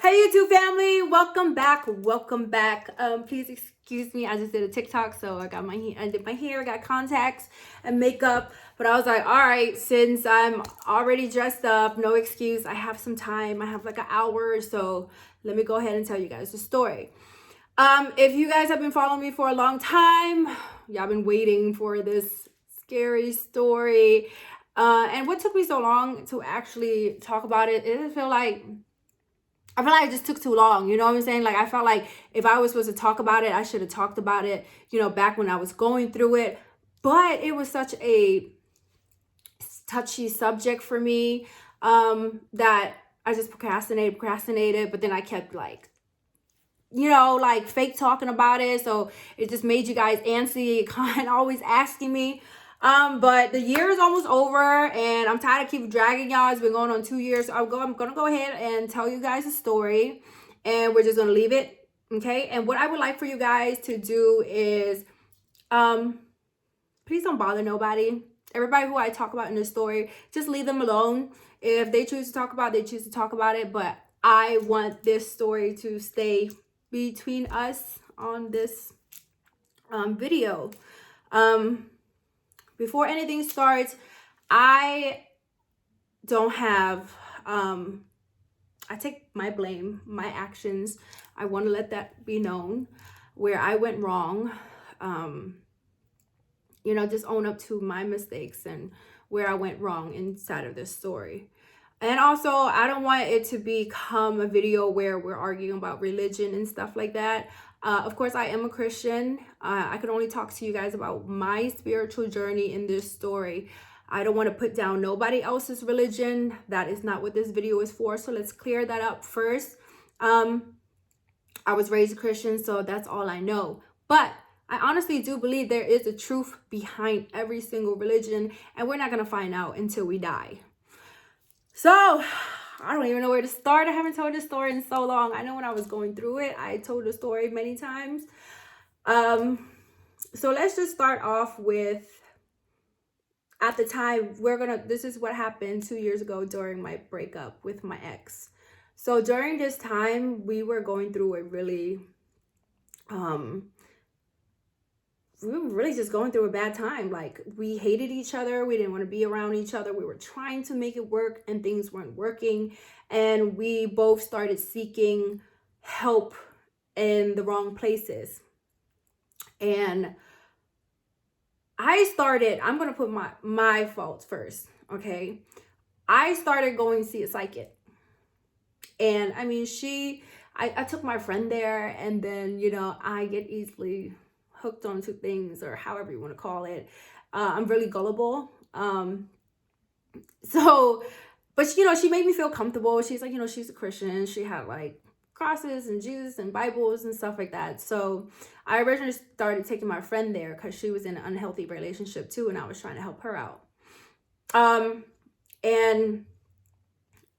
Hey YouTube family, welcome back. Please excuse me, I just did a TikTok, so I did my hair, got contacts and makeup, but I was like, all right, since I'm already dressed up, no excuse, I have some time, I have like an hour, so let me go ahead and tell you guys the story. If you guys have been following me for a long time, y'all been waiting for this scary story, and what took me so long to actually talk about it, I feel like it just took too long. You know what I'm saying? Like, I felt like if I was supposed to talk about it, I should have talked about it, back when I was going through it. But it was such a touchy subject for me, that I just procrastinated. But then I kept like, like fake talking about it. So it just made you guys antsy, kind of always asking me. But the year is almost over and I'm tired of keep dragging y'all. It's been going on 2 years. So I'm gonna go ahead and tell you guys a story and we're just gonna leave it. Okay. And what I would like for you guys to do is please don't bother nobody. Everybody who I talk about in this story, just leave them alone. If they choose to talk about it, they choose to talk about it. But I want this story to stay between us on this video. Before anything starts, I don't have, I take my blame, my actions. I want to let that be known where I went wrong. Just own up to my mistakes and where I went wrong inside of this story. And also, I don't want it to become a video where we're arguing about religion and stuff like that. Of course, I am a Christian. I can only talk to you guys about my spiritual journey in this story. I don't want to put down nobody else's religion. That is not what this video is for. So let's clear that up first. I was raised a Christian, so that's all I know. But I honestly do believe there is a truth behind every single religion, and we're not going to find out until we die. So, I don't even know where to start. I haven't told this story in so long. I know when I was going through it, I told the story many times. So let's just start off with, at the time, this is what happened 2 years ago during my breakup with my ex. So during this time, we were going through a really, we were really just going through a bad time. Like, we hated each other. We didn't want to be around each other. We were trying to make it work and things weren't working. And we both started seeking help in the wrong places. And I'm going to put my fault first. Okay. I started going to see a psychic. And I mean, I took my friend there, and then, I get easily hooked onto things, or however you want to call it. I'm really gullible. But she made me feel comfortable. She's like, she's a Christian. She had like crosses and Jesus and Bibles and stuff like that. So I originally started taking my friend there because she was in an unhealthy relationship too, and I was trying to help her out. And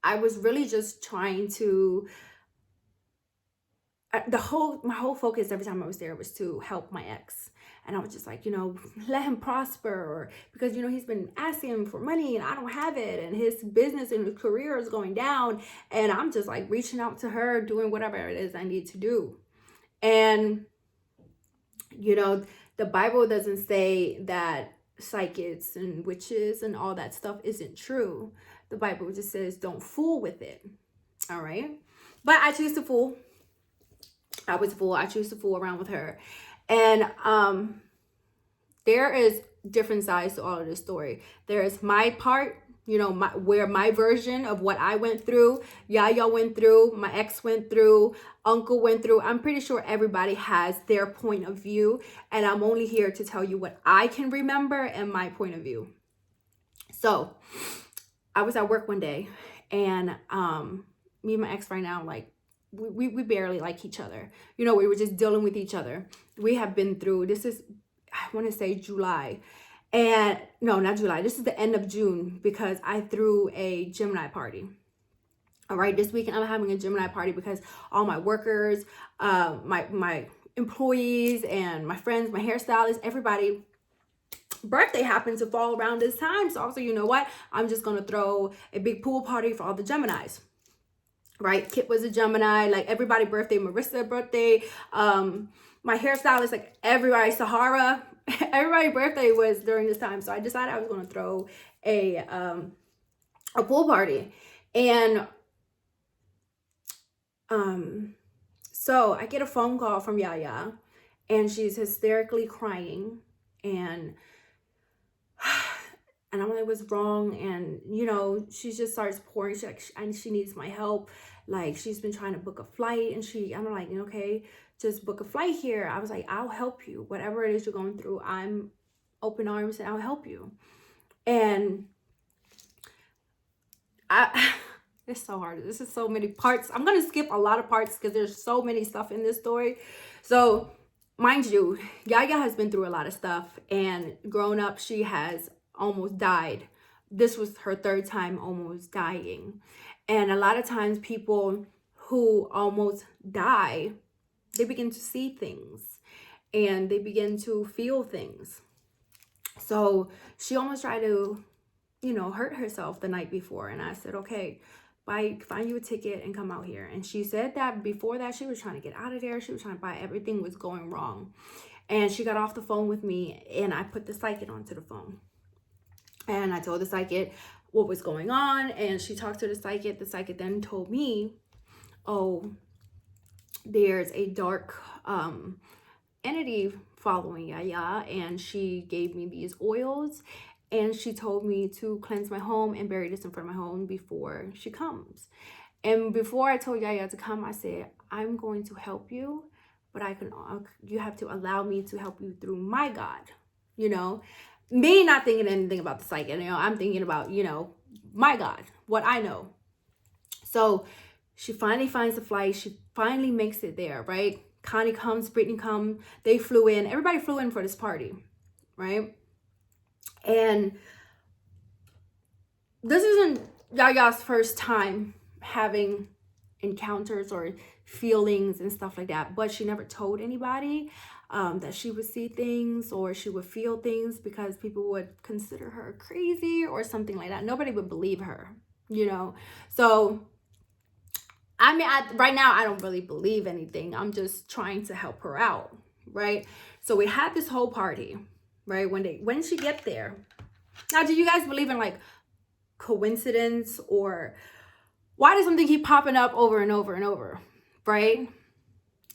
I was really just trying to, my whole focus every time I was there was to help my ex. And I was just like, let him prosper, or because, he's been asking him for money and I don't have it, and his business and his career is going down. And I'm just like reaching out to her, doing whatever it is I need to do. And, the Bible doesn't say that psychics and witches and all that stuff isn't true. The Bible just says don't fool with it. All right. But I choose to fool. I was a fool. I choose to fool around with her. And there is different sides to all of this story. There is my part, where my version of what I went through, Yaya went through, my ex went through, uncle went through. I'm pretty sure everybody has their point of view. And I'm only here to tell you what I can remember and my point of view. So I was at work one day, and me and my ex right now, like, we barely like each other. We were just dealing with each other. We have been through, this is, I want to say July. And no, not July. This is the end of June, because I threw a Gemini party. All right. This weekend I'm having a Gemini party because all my workers, my employees and my friends, my hairstylists, everybody, birthday happens to fall around this time. So also, you know what? I'm just going to throw a big pool party for all the Geminis. right? Kit was a Gemini, like everybody's birthday, Marissa's birthday, my hairstylist, like everybody, Sahara, everybody's birthday was during this time. So I decided I was going to throw a pool party. And so I get a phone call from Yaya, and she's hysterically crying, and I'm like, what's wrong? And you know, she just starts pouring. She's like, and she needs my help. Like, she's been trying to book a flight, and I'm like, okay, just book a flight here. I was like, I'll help you. Whatever it is you're going through, I'm open arms and I'll help you. And it's so hard. This is so many parts. I'm gonna skip a lot of parts because there's so many stuff in this story. So mind you, Yaya has been through a lot of stuff, and growing up, she has almost died. This was her third time almost dying. And a lot of times people who almost die, they begin to see things and they begin to feel things. So she almost tried to, you know, hurt herself the night before. And I said, okay, find you a ticket and come out here. And she said that before that, she was trying to get out of there. She was trying to buy, everything was going wrong. And she got off the phone with me, and I put the psychic onto the phone. And I told the psychic what was going on, and she talked to the psychic. The psychic then told me, oh, there's a dark entity following Yaya, and she gave me these oils, and she told me to cleanse my home and bury this in front of my home before she comes. And before I told Yaya to come, I said, I'm going to help you, but you have to allow me to help you through my God, you know. Me not thinking anything about the psychic, you know, I'm thinking about, you know, my God, what I know. So she finally finds the flight. She finally makes it there, right? Connie comes, Brittany comes, they flew in. Everybody flew in for this party, right? And this isn't Yaya's first time having encounters or feelings and stuff like that, but she never told anybody that she would see things or she would feel things, because people would consider her crazy or something like that. Nobody would believe her, you know. So I mean, right now I don't really believe anything. I'm just trying to help her out, right? So we had this whole party, right? When she get there. Now, do you guys believe in like coincidence, or why does something keep popping up over and over and over, right?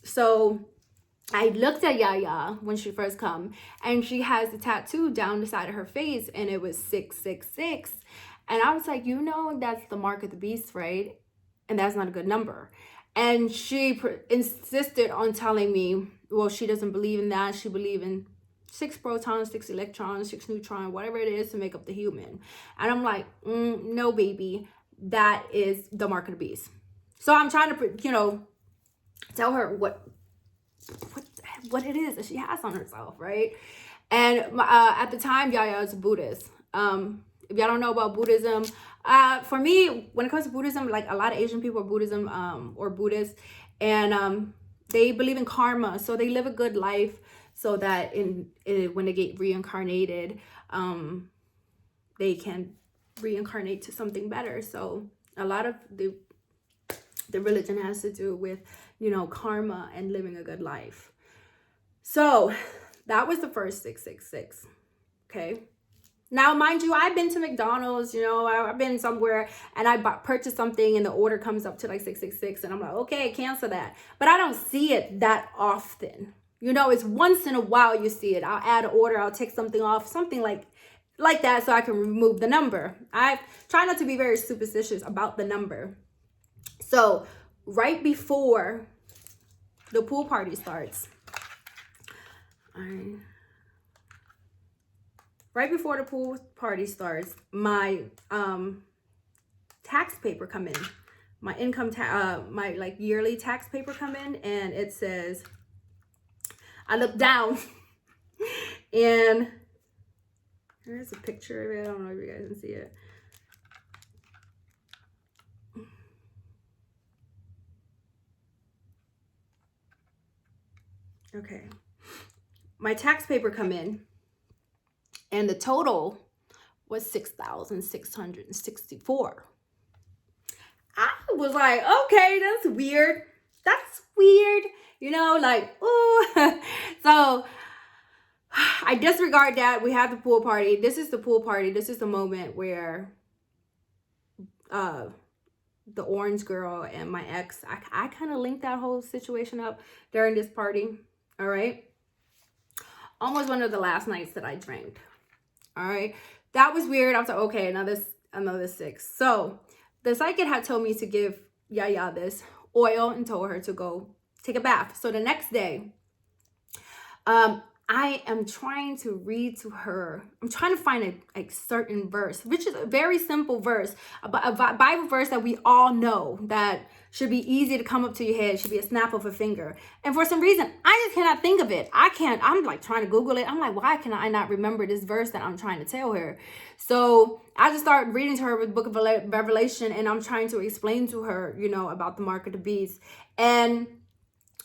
So I looked at Yaya when she first come, and she has a tattoo down the side of her face, and it was 666. And I was like, you know, that's the mark of the beast, right? And that's not a good number. And she insisted on telling me, well, she doesn't believe in that. She believes in 6 protons, 6 electrons, 6 neutrons, whatever it is to make up the human. And I'm like, no, baby, that is the mark of the beast. So I'm trying to, you know, tell her what it is that she has on herself, right? And at the time, Yaya was a Buddhist. If y'all don't know about Buddhism, for me, when it comes to Buddhism, like a lot of Asian people are Buddhism or Buddhists, and they believe in karma. So they live a good life so that when they get reincarnated, they can reincarnate to something better. So a lot of the religion has to do with, you know, karma and living a good life. So that was the first 666. Okay. Now, mind you, I've been to McDonald's, you know, I've been somewhere and I purchased something and the order comes up to like 666, and I'm like, okay, cancel that. But I don't see it that often. You know, it's once in a while you see it. I'll add an order, I'll take something off, something like that, so I can remove the number. I try not to be very superstitious about the number. So right before the pool party starts, right before the pool party starts, my tax paper come in, my income my like yearly tax paper come in, and it says, I look down and there's a picture of it. I don't know if you guys can see it. Okay, my tax paper come in, and the total was $6,664. I was like, okay, that's weird. That's weird. You know, like, ooh. So I disregard that. We have the pool party. This is the pool party. This is the moment where the orange girl and my ex, I kind of linked that whole situation up during this party. All right. Almost one of the last nights that I drank. All right. That was weird. I was like, okay, another 6. So the psychic had told me to give Yaya this oil and told her to go take a bath. So the next day, I am trying to read to her. I'm trying to find a certain verse, which is a very simple verse, a Bible verse that we all know that should be easy to come up to your head, should be a snap of a finger. And for some reason, I just cannot think of it. I'm like trying to Google it. I'm like, why can I not remember this verse that I'm trying to tell her? So I just started reading to her with the book of Revelation, and I'm trying to explain to her, you know, about the mark of the beast. And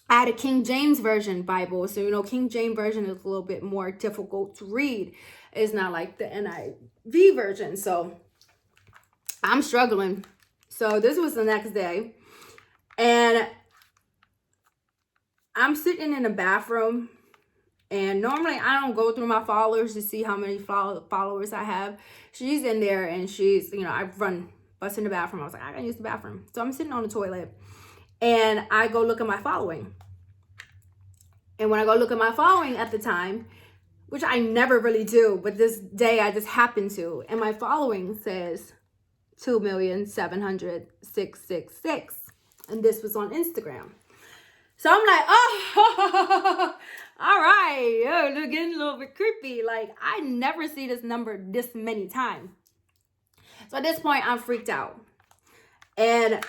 I had a King James Version Bible. So, you know, King James Version is a little bit more difficult to read. It's not like the NIV version. So I'm struggling. So this was the next day. And I'm sitting in the bathroom. And normally I don't go through my followers to see how many followers I have. She's in there and she's, you know, I bust in the bathroom. I was like, I gotta use the bathroom. So I'm sitting on the toilet. And I go look at my following. And when I go look at my following at the time, which I never really do, but this day I just happened to, and my following says 2,700,666. And this was on Instagram. So I'm like, oh, all right. Oh, they're getting a little bit creepy. Like, I never see this number this many times. So at this point, I'm freaked out. And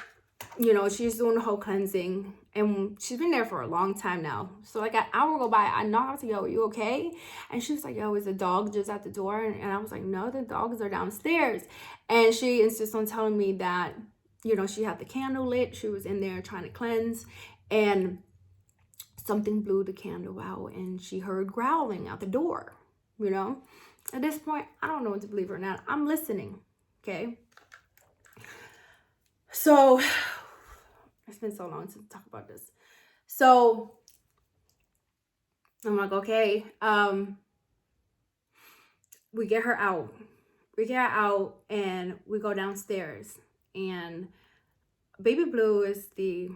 you know, she's doing the whole cleansing, and she's been there for a long time now. So like an hour go by, I knocked, I was like, yo, are you okay? And she was like, yo, is the dog just at the door? And I was like, no, the dogs are downstairs. And she insists on telling me that, you know, she had the candle lit. She was in there trying to cleanse, and something blew the candle out, and she heard growling out the door, you know? At this point, I don't know what to believe or not. I'm listening, okay? So it's been so long to talk about this. So I'm like, okay, we get her out. And we go downstairs. And baby blue is the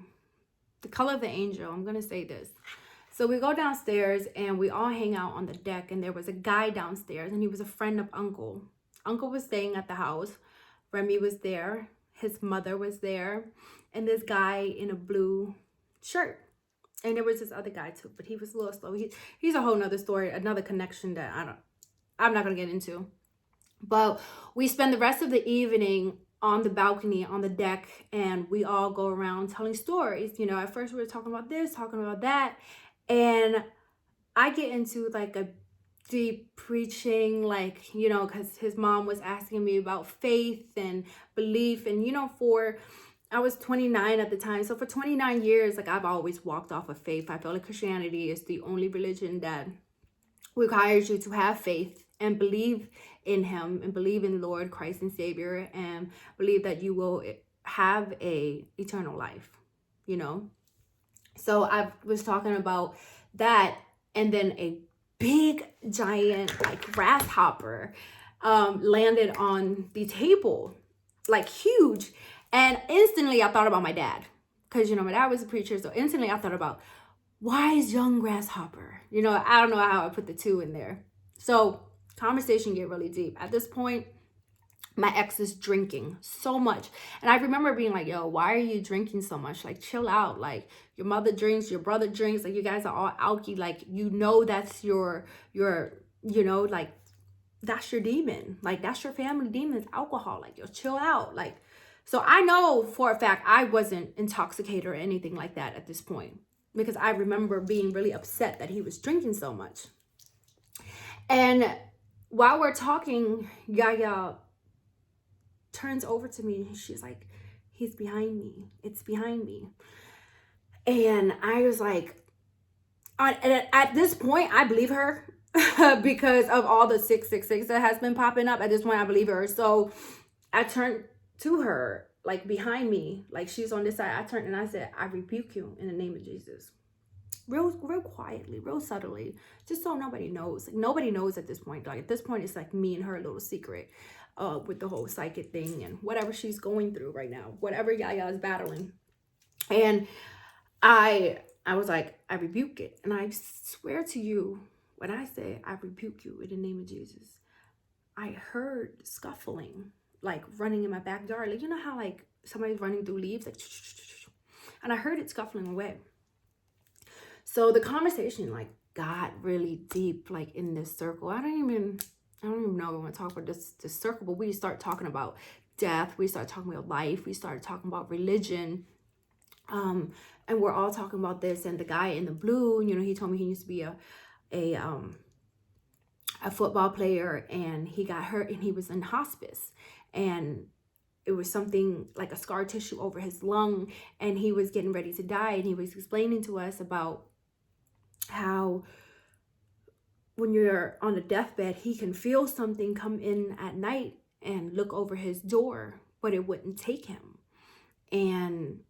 color of the angel. I'm gonna say this. So we go downstairs and we all hang out on the deck. And there was a guy downstairs, and he was a friend of Uncle. Uncle was staying at the house. Remy was there. His mother was there, and this guy in a blue shirt. And there was this other guy too, but he was a little slow. He's a whole nother story, another connection that I'm not gonna get into. But we spend the rest of the evening on the balcony, on the deck, and we all go around telling stories. You know, at first we were talking about this, talking about that, and I get into like a deep preaching, like, you know, because his mom was asking me about faith and belief. And, you know, I was 29 at the time. So for 29 years, like, I've always walked off of faith. I feel like Christianity is the only religion that requires you to have faith and believe in him and believe in Lord, Christ and Savior, and believe that you will have a eternal life, you know? So I was talking about that, and then a big giant like grasshopper landed on the table, like huge. And instantly I thought about my dad, because, you know, my dad was a preacher. So instantly I thought about, wise young grasshopper. You know, I don't know how I put the two in there. So conversation get really deep. At this point, my ex is drinking so much. And I remember being like, yo, why are you drinking so much? Like, chill out. Like, your mother drinks, your brother drinks. Like, you guys are all alky. Like, you know, that's your, you know, like, that's your demon. Like, that's your family demon is alcohol. Like, yo, chill out. Like, so I know for a fact I wasn't intoxicated or anything like that at this point, because I remember being really upset that he was drinking so much. And while we're talking, Yaya turns over to me and she's like, he's behind me. It's behind me. And I was like, at this point, I believe her because of all the 666 that has been popping up. At this point, I believe her. So I turned to her like behind me, like she's on this side. I turned and I said, I rebuke you in the name of Jesus. Real quietly, real subtly, just so nobody knows. Like, nobody knows at this point. Like at this point, it's like me and her little secret with the whole psychic thing and whatever she's going through right now, whatever Yaya is battling. And I was like, I rebuke it. And I swear to you, when I say I rebuke you in the name of Jesus, I heard scuffling, like running in my backyard. Like, you know how like somebody's running through leaves, like, and I heard it scuffling away. So the conversation like got really deep, like in this circle. I don't even know we want to talk about this circle, but we start talking about death. We start talking about life. We started talking about religion. And we're all talking about this. And the guy in the blue, you know, he told me he used to be a football player, and he got hurt and he was in hospice, and it was something like a scar tissue over his lung, and he was getting ready to die. And he was explaining to us about how when you're on a deathbed, he can feel something come in at night and look over his door, but it wouldn't take him. And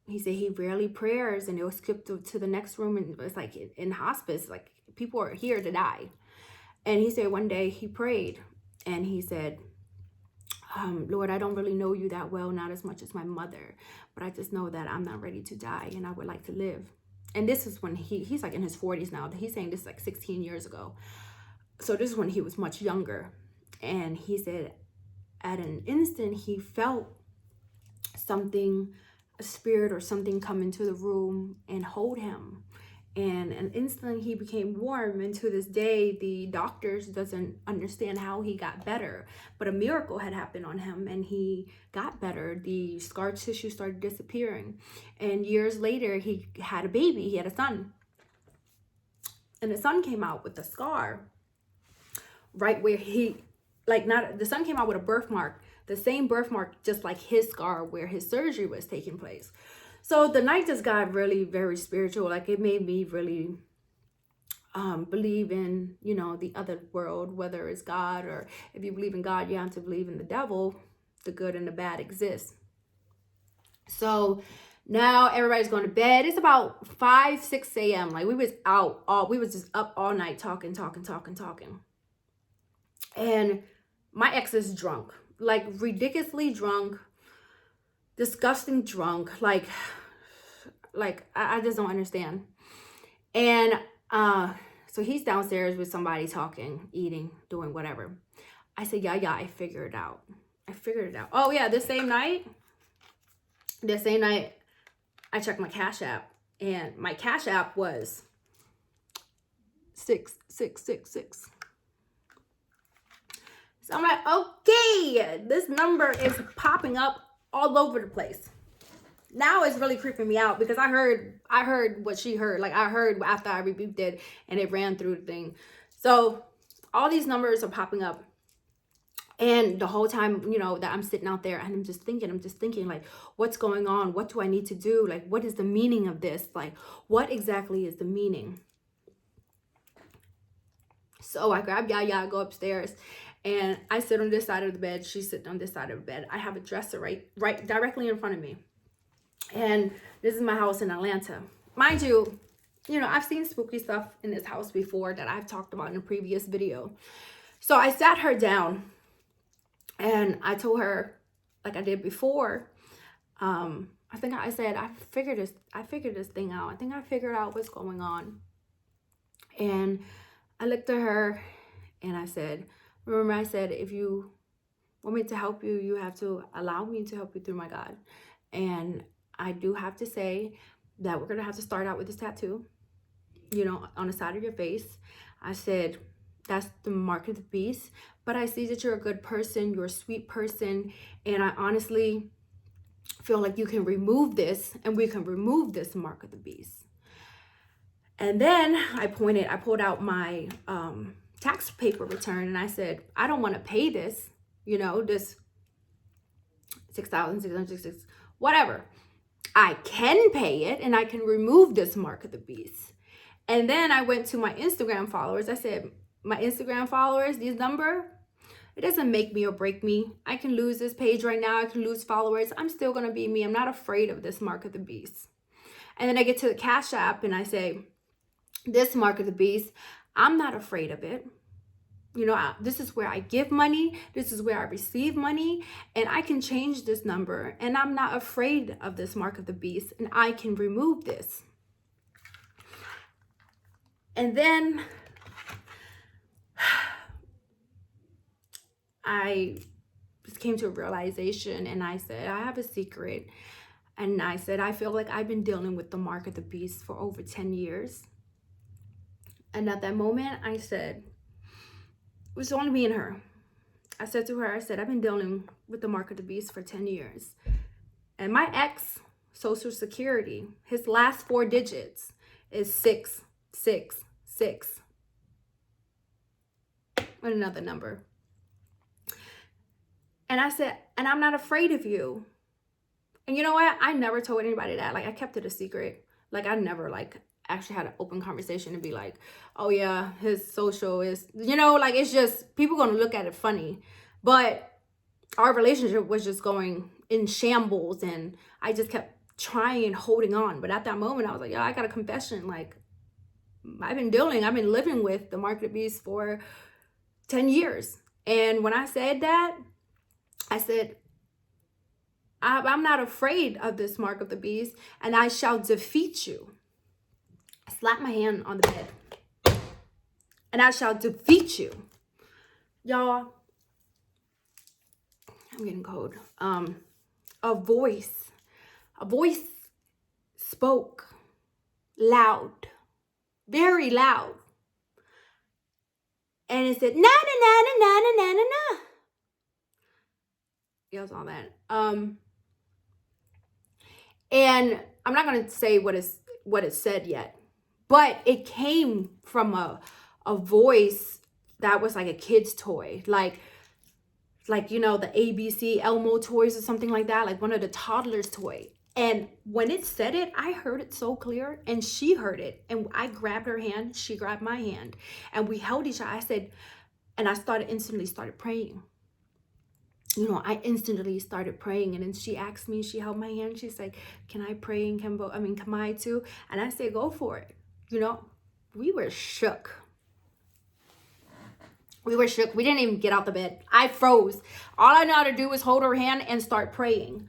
he said he rarely prayers, and it was skipped to the next room, and it was like in hospice, like people are here to die. And he said one day he prayed and he said, Lord, I don't really know you that well, not as much as my mother, but I just know that I'm not ready to die and I would like to live. And this is when he's like in his 40s now. He's saying this is like 16 years ago. So this is when he was much younger. And he said at an instant he felt something, a spirit or something, come into the room and hold him. And instantly he became warm. And to this day, the doctors doesn't understand how he got better. But a miracle had happened on him and he got better. The scar tissue started disappearing. And years later, he had a baby. He had a son. And the son came out with a scar right where he, like not, the son came out with a birthmark. The same birthmark, just like his scar where his surgery was taking place. So the night just got really very spiritual. Like it made me really believe in, you know, the other world, whether it's God, or if you believe in God, you have to believe in the devil. The good and the bad exist. So now everybody's going to bed. It's about 5, 6 a.m. Like we was just up all night talking. And my ex is drunk, like ridiculously drunk. Disgusting drunk, like I just don't understand. And so he's downstairs with somebody talking, eating, doing whatever. I said, yeah, I figured it out. Oh yeah, this same night I checked my Cash App, and my Cash App was 6666. So I'm like, okay, this number is popping up all over the place. Now it's really creeping me out because I heard what she heard. Like I heard after I rebuked it and it ran through the thing. So all these numbers are popping up. And the whole time, you know, that I'm sitting out there and I'm just thinking like, what's going on? What do I need to do? Like, what is the meaning of this? Like, what exactly is the meaning? So I grab Yaya, go upstairs, and I sit on this side of the bed. She's sitting on this side of the bed. I have a dresser right directly in front of me. And this is my house in Atlanta. Mind you, you know, I've seen spooky stuff in this house before that I've talked about in a previous video. So I sat her down and I told her, like I did before, I think I said, I figured this thing out. I think I figured out what's going on. And I looked at her and I said, remember I said, if you want me to help you, you have to allow me to help you through my God. And I do have to say that we're going to have to start out with this tattoo, you know, on the side of your face. I said, that's the mark of the beast. But I see that you're a good person. You're a sweet person. And I honestly feel like you can remove this, and we can remove this mark of the beast. And then I pulled out my tax paper return, and I said, I don't want to pay this, you know, this $6,666, whatever. I can pay it, and I can remove this mark of the beast. And then I went to my Instagram followers. I said, my Instagram followers, these number, It doesn't make me or break me. I can lose this page right now. I can lose followers. I'm still going to be me. I'm not afraid of this mark of the beast. And then I get to the Cash App and I say, this mark of the beast, I'm not afraid of it. This is where I give money. This is where I receive money. And I can change this number. And I'm not afraid of this mark of the beast. And I can remove this. And then I just came to a realization and I said, I have a secret. And I said, I feel like I've been dealing with the mark of the beast for over 10 years. And at that moment, I said, it was only me and her. I said to her, I said, I've been dealing with the mark of the beast for 10 years. And my ex, Social Security, his last 4 digits is 666. And another number. And I said, and I'm not afraid of you. And you know what? I never told anybody that. Like, I kept it a secret. Like, I never, actually had an open conversation and be like, oh yeah, his social is, it's just, people gonna look at it funny. But our relationship was just going in shambles and I just kept trying and holding on. But at that moment, I was like, I got a confession. Like, I've been living with the mark of the beast for 10 years. And when I said that, I said, I'm not afraid of this mark of the beast and I shall defeat you. I slapped my hand on the bed. And I shall defeat you. Y'all, I'm getting cold. A voice spoke loud, very loud. And it said, na na na na na na na na na. Y'all saw that. And I'm not gonna say what it said yet. But it came from a voice that was like a kid's toy. Like the ABC Elmo toys or something like that. Like one of the toddler's toy. And when it said it, I heard it so clear. And she heard it. And I grabbed her hand. She grabbed my hand. And we held each other. I said, and I instantly started praying. I instantly started praying. And then she asked me, she held my hand. She's like, can I pray? And can I too? And I said, go for it. We were shook. We didn't even get out the bed. I froze. All I know how to do was hold her hand and start praying.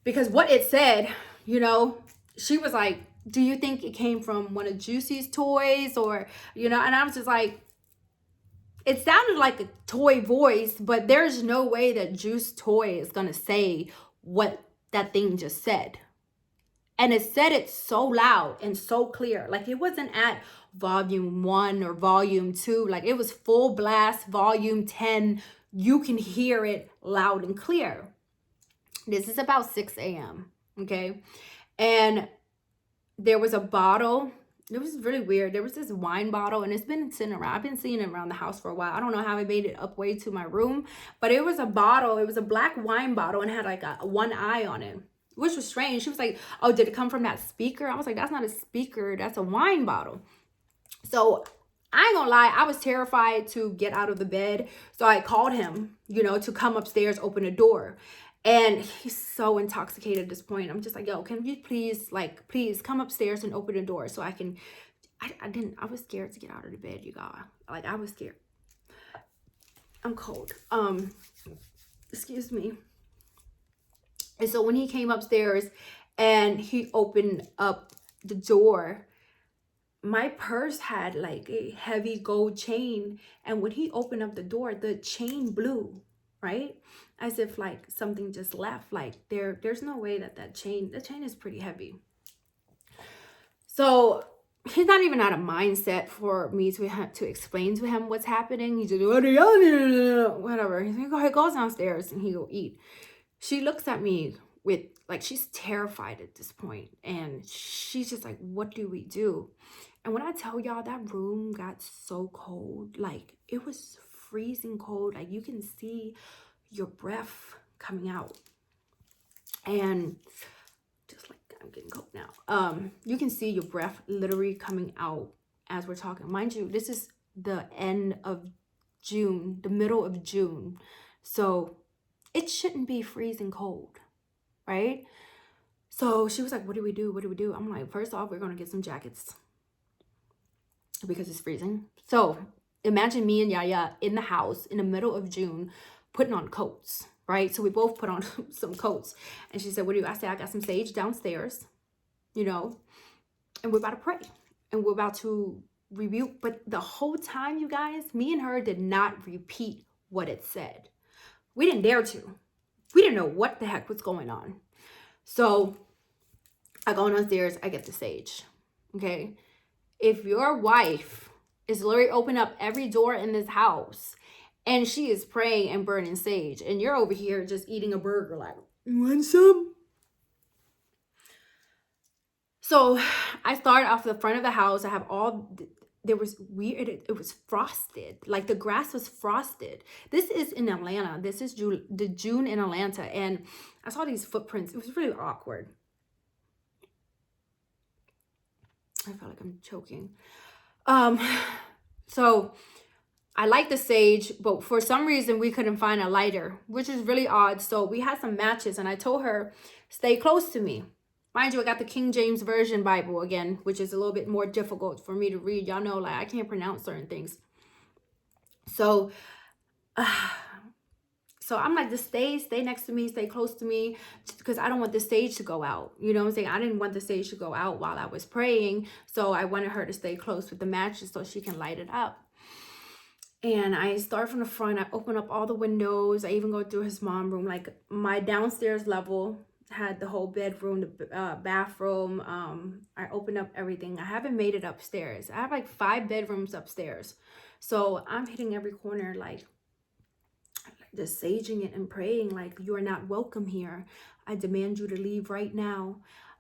Because what it said, she was like, do you think it came from one of Juicy's toys? Or, and I was just like, it sounded like a toy voice, but there's no way that Juice Toy is going to say what that thing just said. And it said it so loud and so clear. Like it wasn't at volume 1 or volume 2. Like it was full blast, volume 10. You can hear it loud and clear. This is about 6 a.m. Okay. And there was a bottle. It was really weird. There was this wine bottle and it's been sitting around. I've been seeing it around the house for a while. I don't know how I made it up way to my room, but it was a bottle. It was a black wine bottle and had like one eye on it. Which was strange. She was like, oh, did it come from that speaker? I was like, that's not a speaker. That's a wine bottle. So I ain't gonna lie. I was terrified to get out of the bed. So I called him, to come upstairs, open the door. And he's so intoxicated at this point. I'm just like, yo, can you please come upstairs and open the door so I can, I was scared to get out of the bed, you guys. Like I was scared. I'm cold. Excuse me. And so when he came upstairs and he opened up the door, my purse had like a heavy gold chain. And when he opened up the door, the chain blew, right? As if like something just left. Like there's no way that the chain is pretty heavy. So he's not even at a mindset for me to have to explain to him what's happening. He's just whatever. He goes downstairs and he go eat. She looks at me with like, she's terrified at this point. And she's just like, what do we do? And when I tell y'all that room got so cold, like it was freezing cold. Like you can see your breath coming out. And just like, I'm getting cold now. You can see your breath literally coming out as we're talking. Mind you, this is the end of June, the middle of June. So it shouldn't be freezing cold, right? So she was like, what do we do? What do we do? I'm like, first off, we're going to get some jackets because it's freezing. So imagine me and Yaya in the house in the middle of June putting on coats, right? So we both put on some coats. And she said, what do you? I said, I got some sage downstairs, you know, and we're about to pray and we're about to rebuke. But the whole time, you guys, me and her did not repeat what it said. We didn't dare to. We didn't know what the heck was going on. So I go downstairs, I get the sage, okay? If your wife is literally opening up every door in this house and she is praying and burning sage and you're over here just eating a burger like, you want some? So I start off the front of the house. I have all, there was weird, it was frosted. Like the grass was frosted. This is in Atlanta. This is June in Atlanta. And I saw these footprints. It was really awkward. I feel like I'm choking. So I like the sage, but for some reason we couldn't find a lighter, which is really odd. So we had some matches and I told her, stay close to me. Mind you, I got the King James Version Bible again, which is a little bit more difficult for me to read. Y'all know, like, I can't pronounce certain things. So I'm like, just stay next to me, stay close to me, because I don't want the sage to go out. You know what I'm saying? I didn't want the sage to go out while I was praying. So I wanted her to stay close with the matches so she can light it up. And I start from the front. I open up all the windows. I even go through his mom room. Like my downstairs level had the whole bedroom, the bathroom. I opened up everything. I haven't made it upstairs. I have like 5 bedrooms upstairs. So I'm hitting every corner, like just saging it and praying like, you are not welcome here. I demand you to leave right now.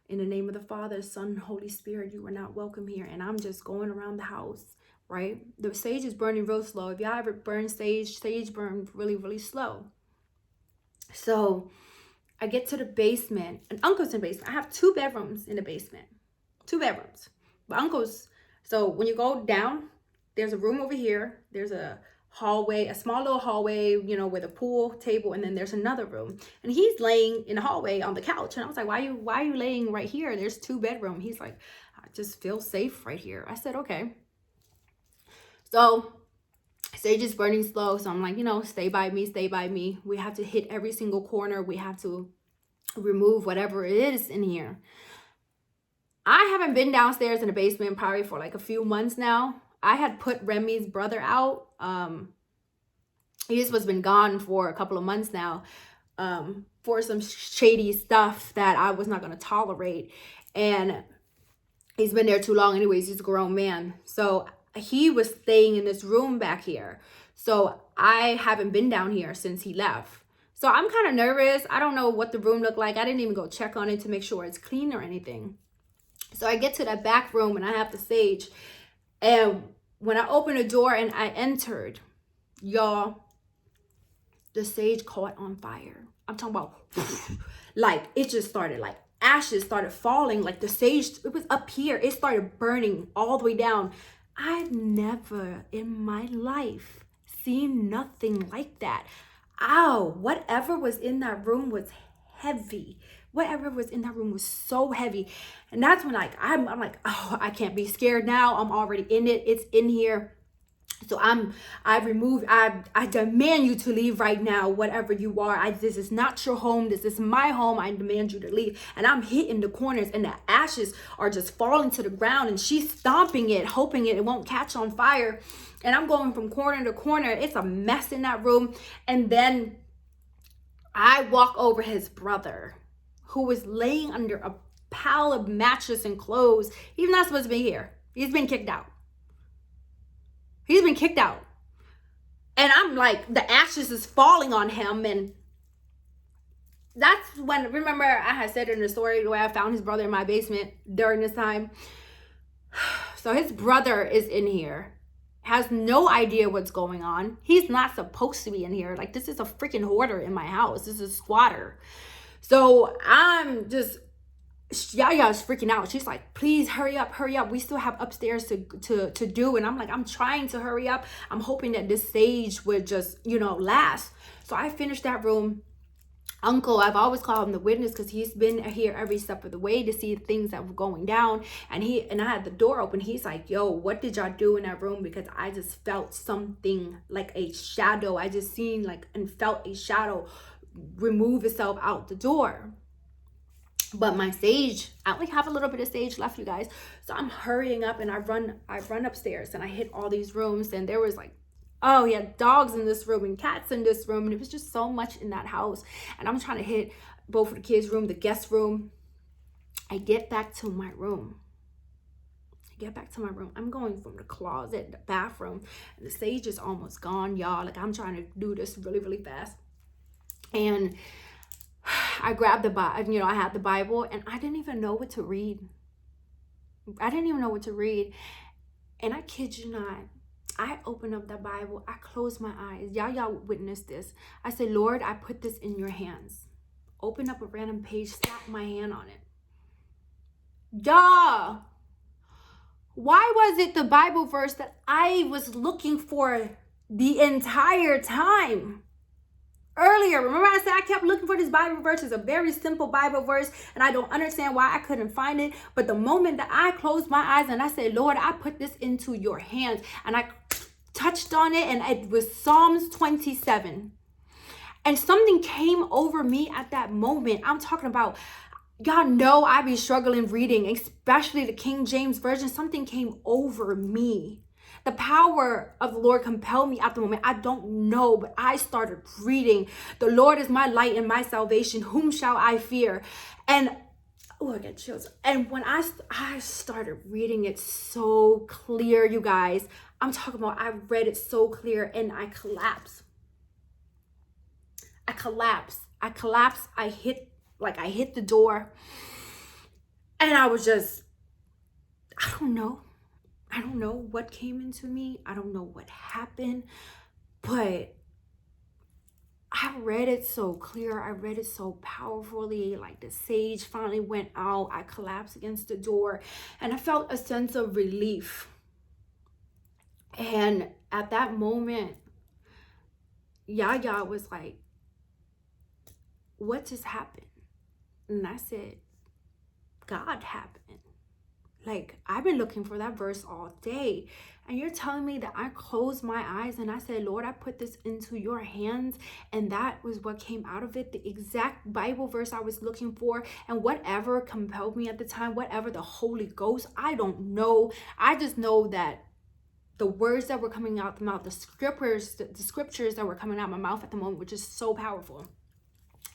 In the name of the Father, Son, Holy Spirit, you are not welcome here. And I'm just going around the house, right? The sage is burning real slow. If y'all ever burn sage burns really, really slow. So I get to the basement, and Uncle's in the basement. I have 2 bedrooms in the basement, 2 bedrooms. But Uncle's, so when you go down, there's a room over here. There's a hallway, a small little hallway, you know, with a pool table, and then there's another room. And he's laying in the hallway on the couch. And I was like, why are you laying right here? There's 2 bedrooms. He's like, I just feel safe right here. I said, okay. So sage is burning slow. So I'm like, you know, stay by me, stay by me. We have to hit every single corner. We have to remove whatever it is in here. I haven't been downstairs in the basement probably for like a few months now. I had put Remy's brother out. He just was been gone for a couple of months now, for some shady stuff that I was not going to tolerate. And he's been there too long anyways. He's a grown man. So he was staying in this room back here. So I haven't been down here since he left. So I'm kind of nervous. I don't know what the room looked like. I didn't even go check on it to make sure it's clean or anything. So I get to that back room and I have the sage. And when I opened the door and I entered, y'all, the sage caught on fire. I'm talking about, like, it just started, like, ashes started falling. Like, the sage, it was up here. It started burning all the way down. I've never in my life seen nothing like that. Ow, whatever was in that room was heavy. Whatever was in that room was so heavy. And that's when, like, I'm like, oh, I can't be scared now. I'm already in it. It's in here. So I demand you to leave right now, whatever you are. This is not your home. This is my home. I demand you to leave. And I'm hitting the corners and the ashes are just falling to the ground and she's stomping it, hoping it won't catch on fire. And I'm going from corner to corner. It's a mess in that room. And then I walk over his brother, who was laying under a pile of mattress and clothes. He's not supposed to be here. He's been kicked out. He's been kicked out. And I'm like, the ashes is falling on him. And that's when, remember I had said in the story the way I found his brother in my basement during this time. So his brother is in here, has no idea what's going on. He's not supposed to be in here. Like, this is a freaking hoarder in my house. This is a squatter. So I'm just Yaya's freaking out. She's like, please hurry up, hurry up. We still have upstairs to do. And I'm like, I'm trying to hurry up. I'm hoping that this stage would just, last. So I finished that room. Uncle, I've always called him the witness because he's been here every step of the way to see things that were going down. And I had the door open. He's like, yo, what did y'all do in that room? Because I just felt something like a shadow. I just seen and felt a shadow remove itself out the door. But my sage, I only have a little bit of sage left, you guys. So I'm hurrying up and I run upstairs and I hit all these rooms, and there was oh, he had dogs in this room and cats in this room, and it was just so much in that house. And I'm trying to hit both of the kids' room, the guest room. I get back to my room. I'm going from the closet, the bathroom, and the sage is almost gone, y'all. I'm trying to do this really, really fast. And I grabbed the Bible, I had the Bible, and I didn't even know what to read. And I kid you not, I opened up the Bible, I closed my eyes. Y'all witnessed this. I said, Lord, I put this in your hands. Open up a random page, slap my hand on it. Y'all, why was it the Bible verse that I was looking for the entire time? Earlier, remember I said I kept looking for this Bible verse. It's a very simple Bible verse, and I don't understand why I couldn't find it. But the moment that I closed my eyes and I said, Lord, I put this into your hands, and I touched on it, and it was Psalms 27. And something came over me at that moment. I'm talking about, y'all know I be struggling reading, especially the King James Version. Something came over me. The power of the Lord compelled me at the moment. I don't know, but I started reading. The Lord is my light and my salvation. Whom shall I fear? And I get chills. And when I started reading it so clear, you guys, I'm talking about, I read it so clear and I collapsed. I hit the door, and I was just, I don't know what came into me. I don't know what happened, but I read it so clear. I read it so powerfully. The sage finally went out. I collapsed against the door, and I felt a sense of relief. And at that moment, Yaya was like, what just happened? And I said, God happened. I've been looking for that verse all day, and you're telling me that I closed my eyes and I said, Lord, I put this into your hands, and that was what came out of it, the exact Bible verse I was looking for. And whatever compelled me at the time, whatever the Holy Ghost, I don't know. I just know that the words that were coming out the mouth, the scriptures that were coming out my mouth at the moment, which is so powerful.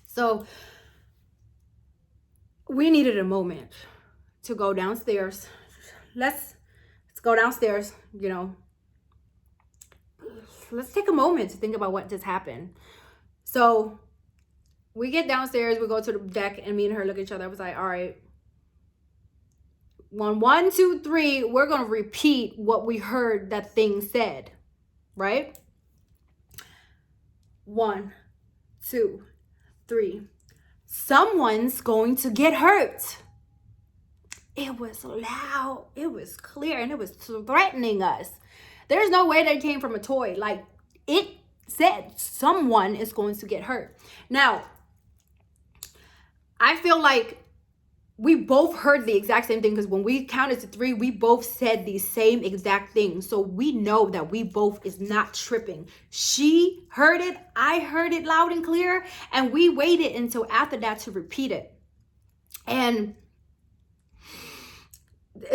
So we needed a moment to go downstairs. Let's go downstairs, let's take a moment to think about what just happened. So we get downstairs, we go to the deck, and me and her look at each other. I was like, all right, 1, 2, 3, we're going to repeat what we heard that thing said, right? 1, 2, 3. Someone's going to get hurt. It was loud, it was clear, and it was threatening us. There's no way that it came from a toy. It said someone is going to get hurt. Now, I feel like we both heard the exact same thing, because when we counted to 3, we both said the same exact thing. So we know that we both is not tripping. She heard it, I heard it loud and clear, and we waited until after that to repeat it. And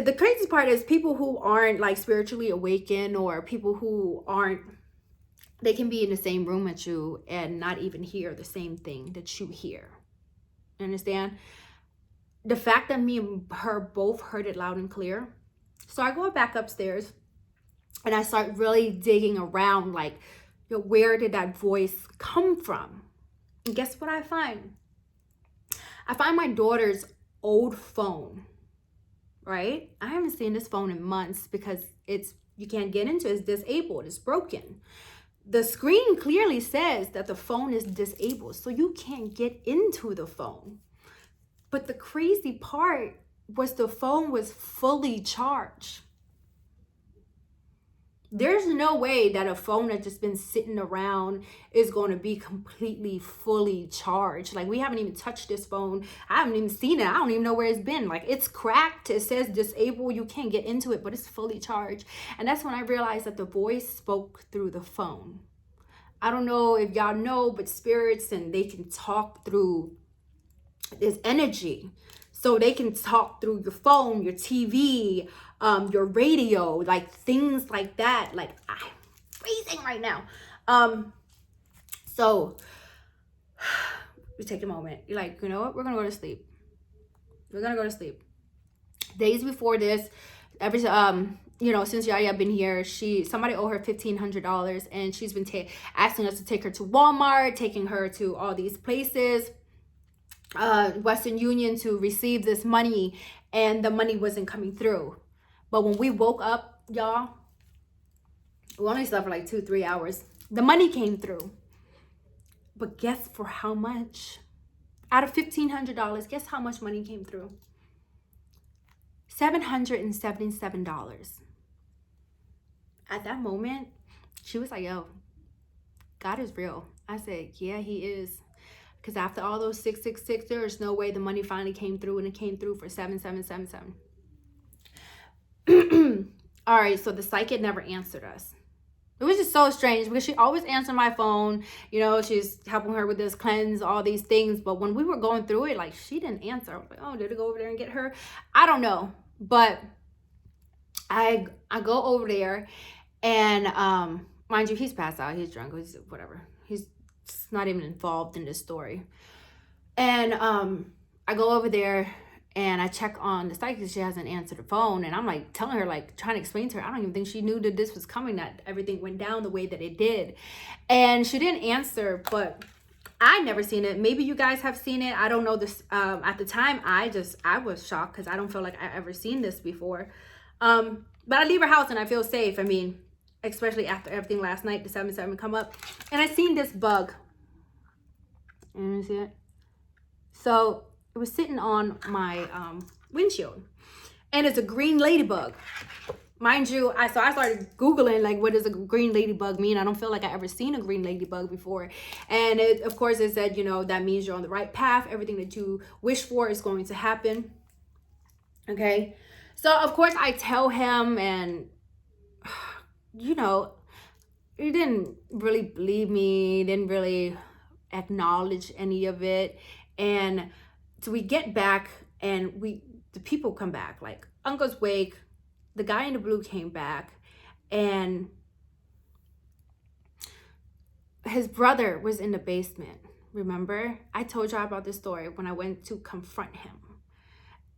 the crazy part is, people who aren't spiritually awakened, or people who aren't, they can be in the same room as you and not even hear the same thing that you hear. Understand? The fact that me and her both heard it loud and clear. So I go back upstairs and I start really digging around, where did that voice come from? And guess what I find? I find my daughter's old phone, right? I haven't seen this phone in months because you can't get into it. It's disabled. It's broken. The screen clearly says that the phone is disabled, so you can't get into the phone. But the crazy part was the phone was fully charged. There's no way that a phone that's just been sitting around is going to be completely fully charged. Like, we haven't even touched this phone. I haven't even seen it. I don't even know where it's been. Like, it's cracked. It says disabled. You can't get into it, but it's fully charged. And that's when I realized that the voice spoke through the phone. I don't know if y'all know, but spirits, and they can talk through this energy. So they can talk through your phone, your TV, your radio, like things like that. Like, I'm freezing right now. So we take a moment. You're like, you know what? We're gonna go to sleep. We're gonna go to sleep. Days before this, you know, since Yaya been here, somebody owe her $1,500, and she's been asking us to take her to Walmart, taking her to all these places, Western Union, to receive this money, and the money wasn't coming through. But when we woke up, y'all, we only slept for like 2-3 hours. The money came through. But guess for how much? Out of $1,500, guess how much money came through? $777. At that moment, she was like, yo, God is real. I said, yeah, he is. Because after all those 666, there's no way the money finally came through, and it came through for 7777. All right, so the psychic never answered us. It was just so strange because she always answered my phone. You know, she's helping her with this cleanse, all these things. But when we were going through it, like, she didn't answer. I was like, oh, did it go over there and get her? I don't know. But I go over there, and mind you, he's passed out. He's drunk. He's whatever. He's not even involved in this story. And I go over there, and I check on the psychic. She hasn't answered the phone, and I'm like telling her, like trying to explain to her, I don't even think she knew that this was coming, that everything went down the way that it did. And she didn't answer, but I never seen it. Maybe you guys have seen it. I don't know this. At the time, I was shocked because I don't feel like I ever seen this before. But I leave her house and I feel safe. I mean, especially after everything last night, the 77 come up, and I seen this bug. You see it? So it was sitting on my windshield, and it's a green ladybug. Mind you, I started Googling, like, what does a green ladybug mean? I don't feel like I ever seen a green ladybug before. And of course it said, you know, that means you're on the right path. Everything that you wish for is going to happen. Okay. So of course I tell him, and you know, he didn't really believe me, didn't really acknowledge any of it. And so we get back, and the people come back, like Uncle's Wake, the guy in the blue came back, and his brother was in the basement. Remember? I told y'all about this story when I went to confront him.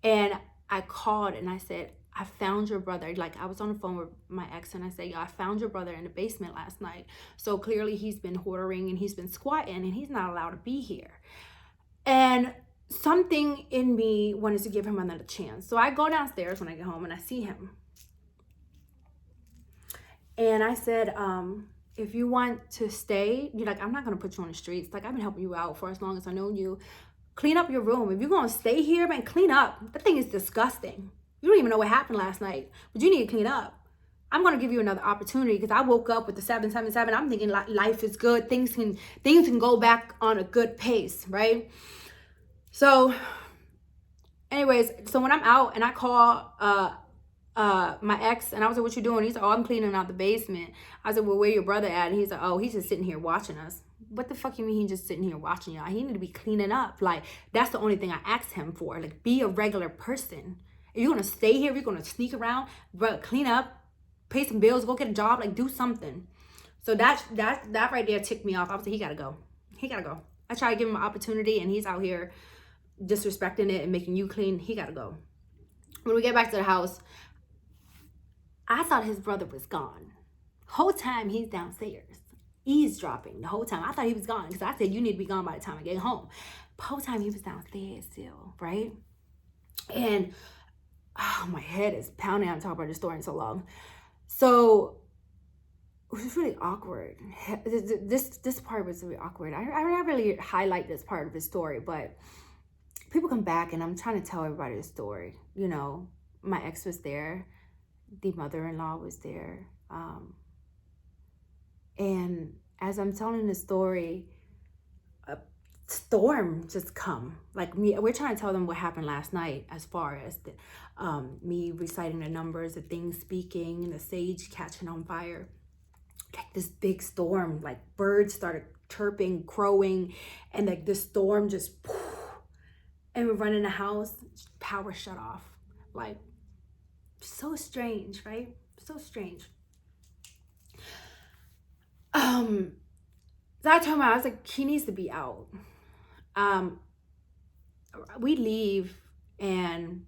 And I called and I said, I found your brother. Like, I was on the phone with my ex, and I said, yo, I found your brother in the basement last night. So clearly he's been hoarding and he's been squatting, and he's not allowed to be here. And something in me wanted to give him another chance. So I go downstairs when I get home, and I see him. And I said, if you want to stay, you're like, I'm not going to put you on the streets. Like, I've been helping you out for as long as I know you. Clean up your room. If you're going to stay here, man, clean up. That thing is disgusting. You don't even know what happened last night, but you need to clean up. I'm going to give you another opportunity, because I woke up with the 777. I'm thinking life is good. Things can go back on a good pace, right? So anyways, so when I'm out and I call my ex, and I was like, what you doing? He's like, oh, I'm cleaning out the basement. I said, well, where your brother at? And he's like, oh, he's just sitting here watching us. What the fuck you mean he's just sitting here watching y'all? He need to be cleaning up. Like, that's the only thing I asked him for. Like, be a regular person. If you're gonna stay here, if you're gonna sneak around, but clean up, pay some bills, go get a job, like, do something. So that right there ticked me off. I was like, he gotta go. He gotta go. I tried to give him an opportunity, and he's out here disrespecting it and making you clean. He gotta go. When we get back to the house, I thought his brother was gone. Whole time he's downstairs, eavesdropping the whole time. I thought he was gone, because I said, you need to be gone by the time I get home. The whole time he was downstairs still, right? And oh, my head is pounding. I'm talking about this story in so long. So it was really awkward. This part was really awkward. I really highlight this part of the story, but people come back and I'm trying to tell everybody the story. You know, my ex was there, the mother-in-law was there, and as I'm telling the story, a storm just come. Like me, we're trying to tell them what happened last night, as far as the, me reciting the numbers, the things speaking, and the sage catching on fire. Like this big storm, like birds started chirping, crowing, and like the storm just, and we run in the house, power shut off. Like, so strange, right? So strange. So I told him, I was like, he needs to be out. We leave, and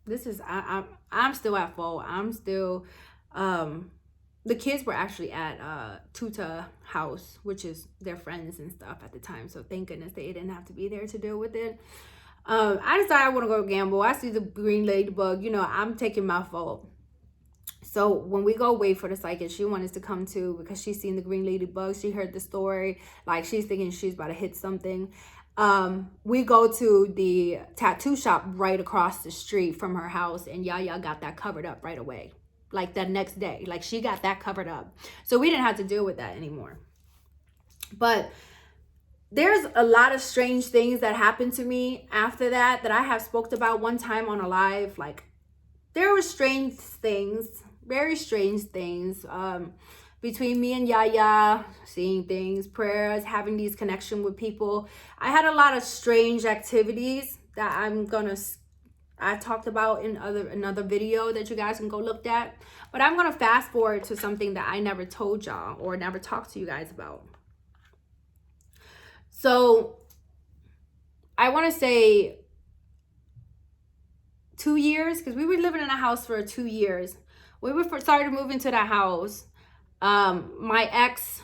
this is, I'm still at fault. I'm still, the kids were actually at Tuta house, which is their friends and stuff at the time. So thank goodness they didn't have to be there to deal with it. I decided I want to go gamble. I see the green ladybug, you know, I'm taking my fault. So when we go wait for the psychic, she wanted to come too because she's seen the green ladybug. She heard the story, like she's thinking she's about to hit something. We go to the tattoo shop right across the street from her house, and Yaya got that covered up right away. Like that next day, like she got that covered up. So we didn't have to deal with that anymore. But there's a lot of strange things that happened to me after that, that I have spoke about one time on a live. Like there were strange things, very strange things, between me and Yaya, seeing things, prayers, having these connection with people. I had a lot of strange activities that I talked about in another video that you guys can go look at. But I'm gonna fast forward to something that I never told y'all or never talked to you guys about. So I want to say 2 years, because we were living in a house for 2 years. We were started moving to that house. My ex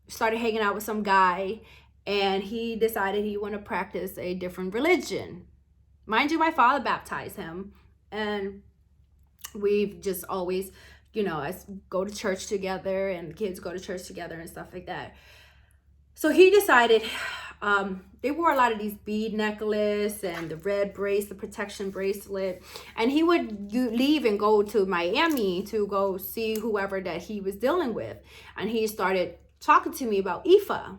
started hanging out with some guy, and he decided he wanted to practice a different religion. Mind you, my father baptized him, and we've just always, you know, us go to church together, and the kids go to church together and stuff like that. So he decided, they wore a lot of these bead necklace and the red bracelet, the protection bracelet, and he would leave and go to Miami to go see whoever that he was dealing with. And he started talking to me about Ifa,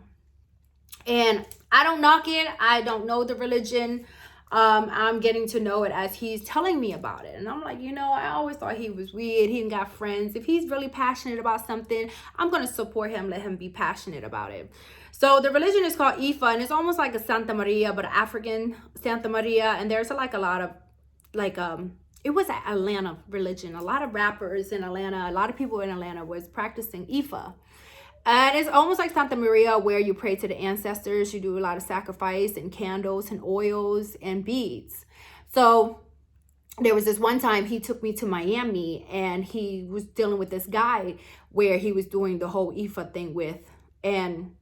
and I don't knock it. I don't know the religion. I'm getting to know it as he's telling me about it. And I'm like, you know, I always thought he was weird. He didn't got friends. If he's really passionate about something, I'm going to support him, let him be passionate about it. So the religion is called Ifa, and it's almost like a Santa Maria, but African Santa Maria. And there's like a lot of like, it was an Atlanta religion. A lot of rappers in Atlanta, a lot of people in Atlanta was practicing Ifa. And it's almost like Santa Maria, where you pray to the ancestors. You do a lot of sacrifice and candles and oils and beads. So there was this one time he took me to Miami, and he was dealing with this guy where he was doing the whole Ifa thing with. And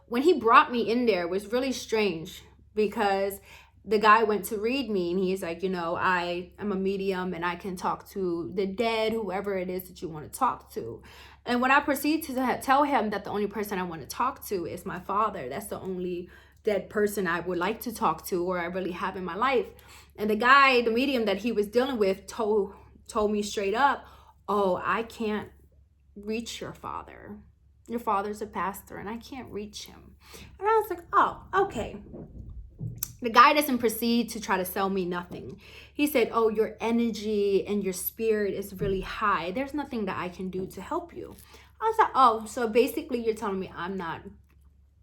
when he brought me in there, it was really strange, because the guy went to read me, and he's like, you know, I am a medium and I can talk to the dead, whoever it is that you want to talk to. And when I proceed to tell him that the only person I want to talk to is my father, that's the only dead person I would like to talk to, or I really have in my life. And the guy, the medium that he was dealing with, told me straight up, oh, I can't reach your father. Your father's a pastor and I can't reach him. And I was like, oh, okay. The guy doesn't proceed to try to sell me nothing. He said, oh, your energy and your spirit is really high. There's nothing that I can do to help you. I was like, oh, so basically you're telling me I'm not,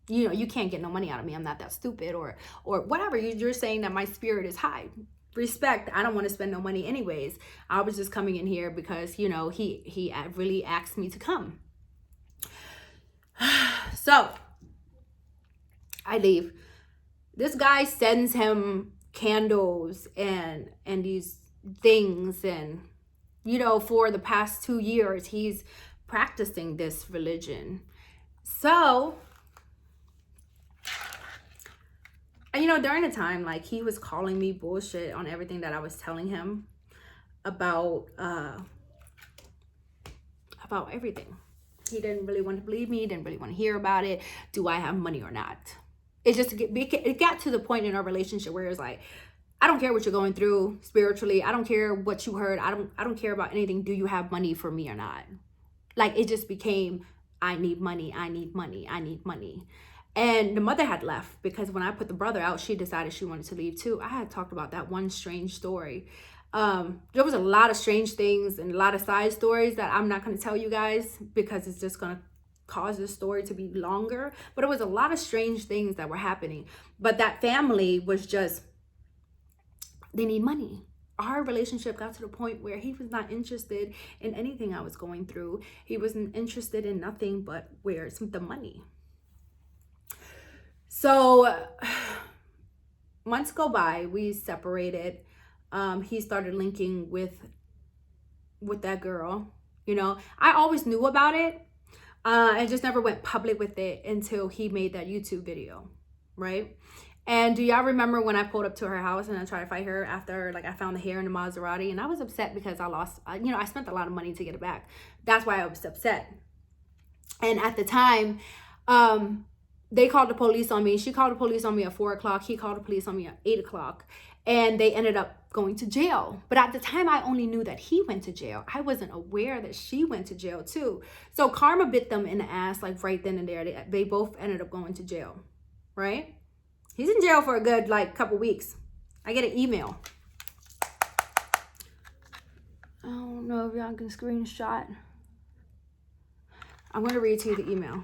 you know, you can't get no money out of me. I'm not that stupid or whatever. You're saying that my spirit is high. Respect. I don't want to spend no money anyways. I was just coming in here because, you know, he really asked me to come. So I leave. This guy sends him candles and these things, and you know, for the past 2 years he's practicing this religion. So, and you know, during the time, like, he was calling me bullshit on everything that I was telling him about everything. He didn't really want to believe me, didn't really want to hear about it. Do I have money or not? it got to the point in our relationship where it's like, I don't care what you're going through spiritually. I don't care what you heard. I don't care about anything. Do you have money for me or not? Like, it just became, I need money. I need money. I need money. And the mother had left because when I put the brother out, she decided she wanted to leave too. I had talked about that one strange story. There was a lot of strange things and a lot of side stories that I'm not going to tell you guys because it's just going to cause this story to be longer. But it was a lot of strange things that were happening. But that family was just, they need money. Our relationship got to the point where he was not interested in anything I was going through. He wasn't interested in nothing but where's the money. So months go by, we separated. He started linking with that girl. You know, I always knew about it. I just never went public with it until he made that YouTube video, right? And do y'all remember when I pulled up to her house and I tried to fight her after, like, I found the hair in the Maserati? And I was upset because I lost, you know, I spent a lot of money to get it back. That's why I was upset. And at the time, they called the police on me. She called the police on me at 4 o'clock. He called the police on me at 8 o'clock. And they ended up going to jail. But at the time, I only knew that he went to jail. I wasn't aware that she went to jail too. So karma bit them in the ass, like, right then and there. They both ended up going to jail, right? He's in jail for a good, like, couple weeks. I get an email. I don't know if y'all can screenshot. I'm going to read to you the email.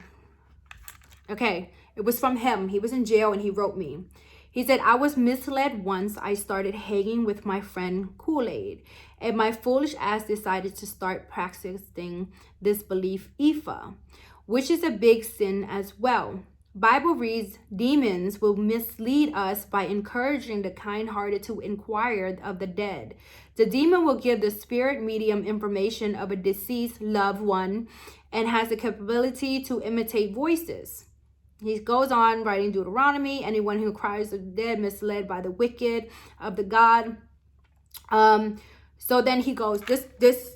Okay, it was from him. He was in jail and he wrote me. He said, I was misled once I started hanging with my friend Kool-Aid. And my foolish ass decided to start practicing this belief Ifa, which is a big sin as well. Bible reads, demons will mislead us by encouraging the kind-hearted to inquire of the dead. The demon will give the spirit medium information of a deceased loved one and has the capability to imitate voices. He goes on writing Deuteronomy, anyone who cries of the dead, misled by the wicked of the God. So then he goes, this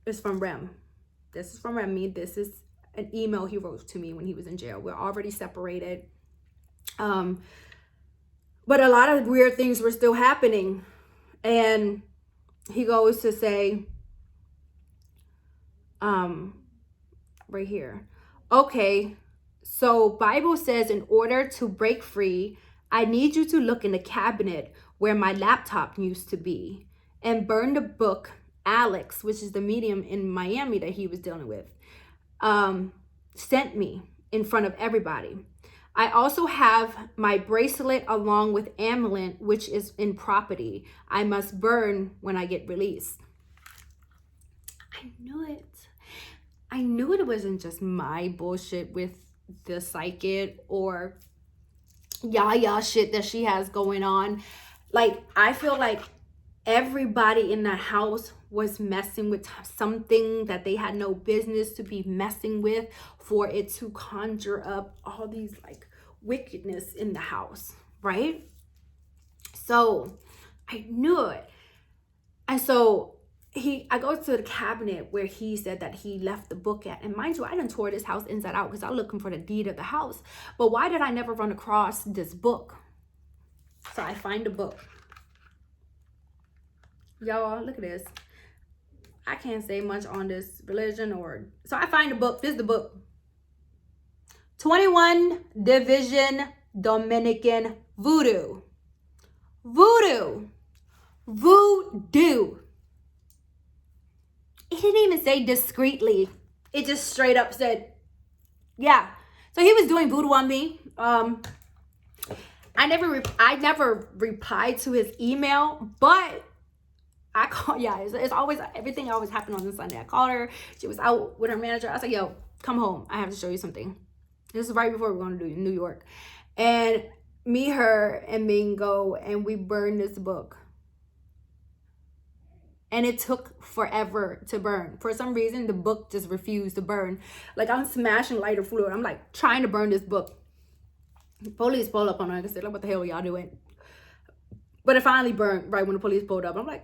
is from Rem. This is from Remy. This is an email he wrote to me when he was in jail. We're already separated. But a lot of weird things were still happening. And he goes to say, right here, okay, so Bible says in order to break free, I need you to look in the cabinet where my laptop used to be and burn the book Alex, which is the medium in Miami that he was dealing with, sent me in front of everybody. I also have my bracelet along with amulet, which is in property. I must burn when I get released. I knew it. I knew it wasn't just my bullshit with the psychic or yaya shit that she has going on. Like, I feel like everybody in the house was messing with something that they had no business to be messing with for it to conjure up all these, like, wickedness in the house, right? So I knew it. And so I go to the cabinet where he said that he left the book at. And mind you, I done tore this house inside out because I was looking for the deed of the house. But why did I never run across this book? So I find the book. Y'all, look at this. I can't say much on this religion or... So I find the book. This is the book. 21 Division Dominican Voodoo. Voodoo. Voodoo. It didn't even say discreetly. It just straight up said, yeah. So he was doing voodoo on me. I never replied to his email, but I called, yeah, it's always, everything always happened on a Sunday. I called her. She was out with her manager. I was like, yo, come home. I have to show you something. This is right before we were going to do New York. And me, her, and Ming go, and we burned this book. And it took forever to burn. For some reason, the book just refused to burn. Like, I'm smashing lighter fluid. I'm like trying to burn this book. Police pulled up on her and said, like, what the hell are y'all doing? But it finally burned right when the police pulled up. I'm like,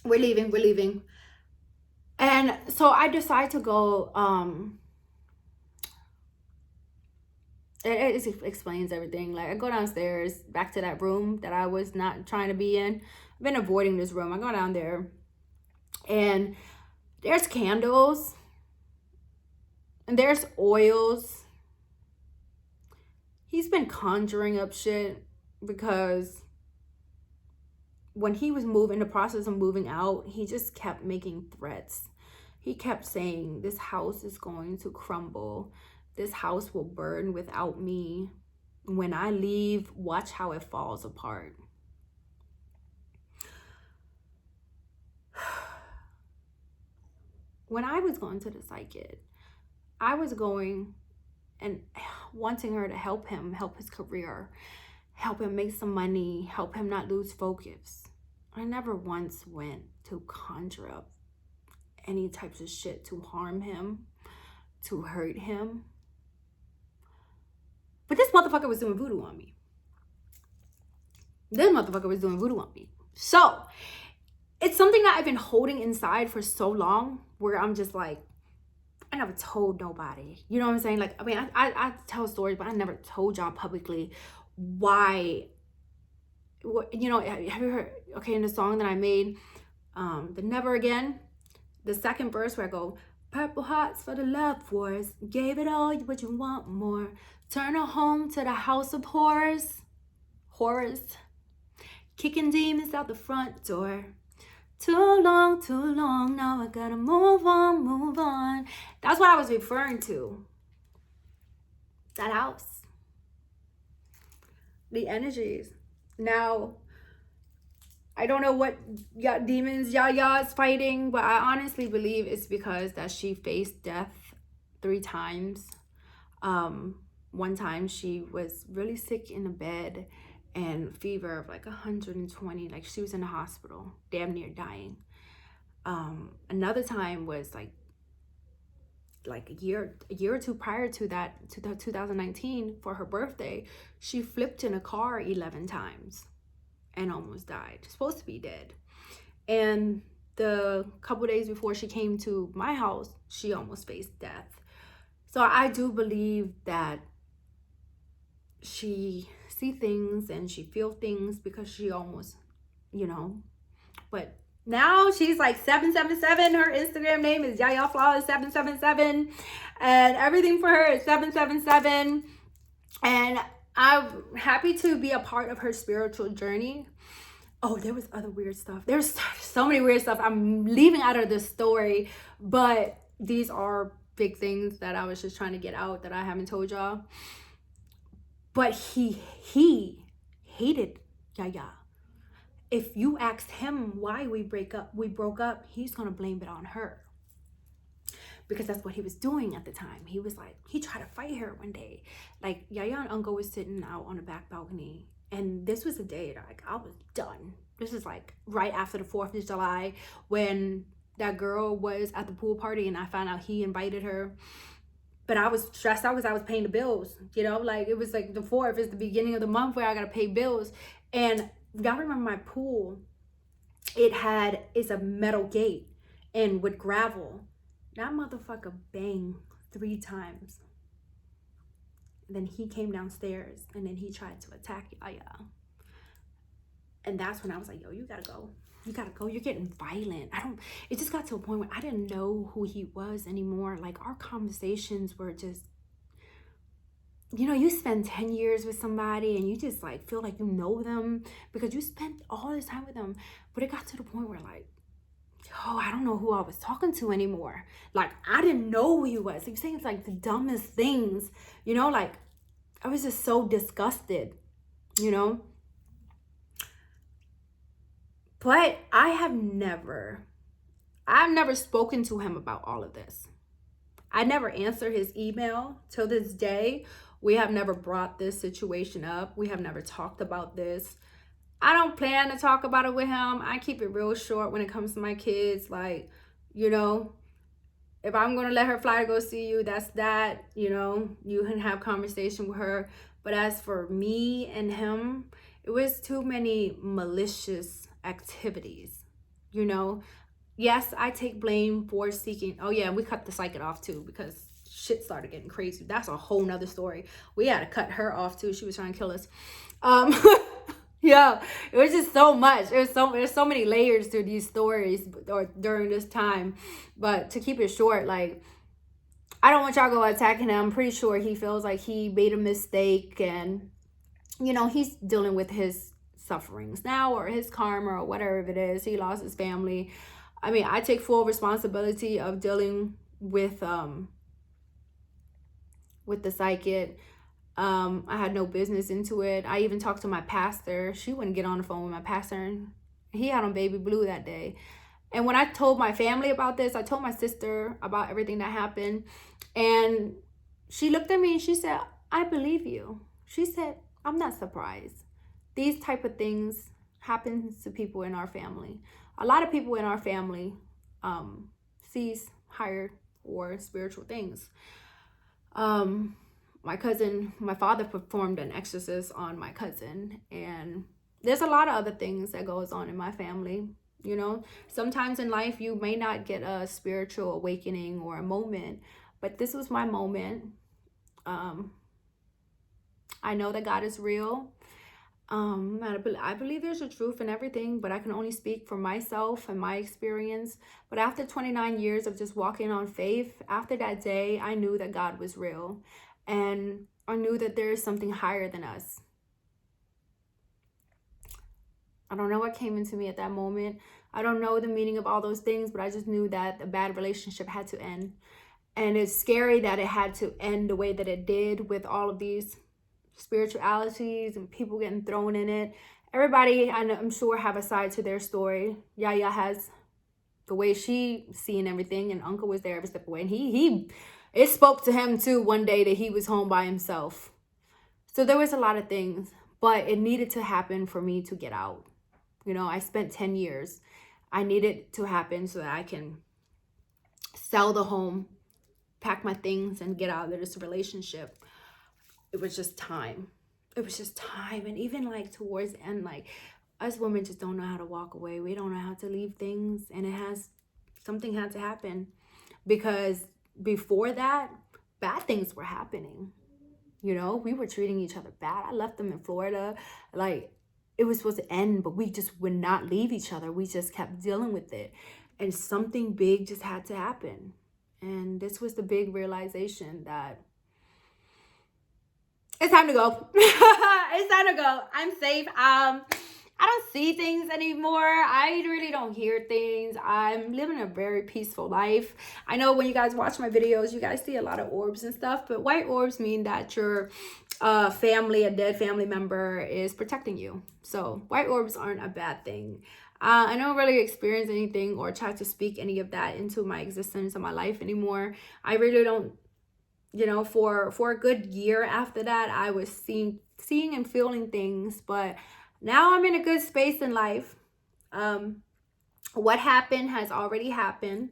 we're leaving, we're leaving. And so I decide to go It explains everything. Like, I go downstairs back to that room that I was not trying to be in. I've been avoiding this room. I go down there and there's candles and there's oils. He's been conjuring up shit because when he was in the process of moving out, he just kept making threats. He kept saying, this house is going to crumble. This house will burn without me. When I leave, watch how it falls apart. When I was going to the psychic, I was going and wanting her to help him, help his career, help him make some money, help him not lose focus. I never once went to conjure up any types of shit to harm him, to hurt him. But this motherfucker was doing voodoo on me. So it's something that I've been holding inside for so long, where I'm just like, I never told nobody. You know what I'm saying? Like, I mean, I tell stories, but I never told y'all publicly why. You know, have you heard, okay, in the song that I made, the Never Again, the second verse where I go, purple hearts for the love wars, gave it all, but you want more. Turn her home to the house of horrors, kicking demons out the front door. Too long, now I gotta move on. That's what I was referring to. That house. The energies. Now, I don't know what demons Yaya is fighting, but I honestly believe it's because that she faced death 3 times. One time she was really sick in the bed and fever of like 120, like she was in the hospital, damn near dying. Another time was like a year or two prior to that, to 2019, for her birthday, she flipped in a car 11 times and almost died. Supposed to be dead. And the couple days before she came to my house, she almost faced death. So I do believe that she see things and she feel things because she almost, you know, but now she's like 777. Her Instagram name is Yaya Flawless 777, and everything for her is 777. And I'm happy to be a part of her spiritual journey. Oh, there was other weird stuff. There's so many weird stuff I'm leaving out of this story, but these are big things that I was just trying to get out that I haven't told y'all. But he hated Yaya. If you asked him why we broke up, he's gonna blame it on her. Because that's what he was doing at the time. He was like, he tried to fight her one day. Like, Yaya and Uncle was sitting out on the back balcony. And this was a day that, like, I was done. This is like right after the 4th of July, when that girl was at the pool party and I found out he invited her. But I was stressed out because I was paying the bills. You know, like, it was like the 4th is the beginning of the month where I gotta pay bills. And y'all remember my pool, it's a metal gate and with gravel. That motherfucker banged 3 times. And then he came downstairs and then he tried to attack Yaya. And that's when I was like, yo, you gotta go. You gotta go. You're getting violent. It just got to a point where I didn't know who he was anymore. Like, our conversations were just, you know, you spend 10 years with somebody and you just like feel like you know them because you spent all this time with them. But it got to the point where, like, yo, I don't know who I was talking to anymore. Like, I didn't know who he was. He was saying like the dumbest things, you know, like, I was just so disgusted, you know. But I've never spoken to him about all of this. I never answered his email till this day. We have never brought this situation up. We have never talked about this. I don't plan to talk about it with him. I keep it real short when it comes to my kids. Like, you know, if I'm going to let her fly to go see you, that's that. You know, you can have conversation with her. But as for me and him, it was too many malicious activities, you know. Yes, I take blame for seeking. Oh yeah, we cut the psychic off too because shit started getting crazy. That's a whole nother story. We had to cut her off too. She was trying to kill us. Yeah, it was just so much. There's so many layers to these stories or during this time. But to keep it short, like, I don't want y'all to go attacking him. I'm pretty sure he feels like he made a mistake, and he's dealing with his sufferings now, or his karma, or whatever it is. He lost his family. I mean, I take full responsibility of dealing with the psychic. I had no business into it. I even talked to my pastor. She wouldn't get on the phone with my pastor, and he had on baby blue that day. And when I told my family about this, I told my sister about everything that happened, and she looked at me and she said, I believe you. She said, I'm not surprised. These type of things happen to people in our family. A lot of people in our family sees higher or spiritual things. My father performed an exorcist on my cousin, and there's a lot of other things that goes on in my family. Sometimes in life you may not get a spiritual awakening or a moment, but this was my moment. I know that God is real. I believe there's a truth in everything, but I can only speak for myself and my experience. But after 29 years of just walking on faith, after that day, I knew that God was real, and I knew that there is something higher than us. I don't know what came into me at that moment. I don't know the meaning of all those things, but I just knew that a bad relationship had to end. And it's scary that it had to end the way that it did, with all of these spiritualities and people getting thrown in it. Everybody, I'm sure, have a side to their story. Yaya has the way she seen everything, and Uncle was there every step away. And it spoke to him too one day that he was home by himself. So there was a lot of things, but it needed to happen for me to get out. I spent 10 years. I needed to happen so that I can sell the home, pack my things, and get out of this relationship. It was just time. And even like towards the end, like, us women just don't know how to walk away. We don't know how to leave things, and something had to happen, because before that, bad things were happening. We were treating each other bad. I left them in Florida. Like, it was supposed to end, but we just would not leave each other. We just kept dealing with it, and something big just had to happen. And this was the big realization that it's time to go. It's time to go. I'm safe. I don't see things anymore. I really don't hear things. I'm living a very peaceful life. I know when you guys watch my videos, you guys see a lot of orbs and stuff, but white orbs mean that your a dead family member is protecting you. So white orbs aren't a bad thing. I don't really experience anything or try to speak any of that into my existence or my life anymore. I really don't. For a good year after that, I was seeing and feeling things, but now I'm in a good space in life. What happened has already happened,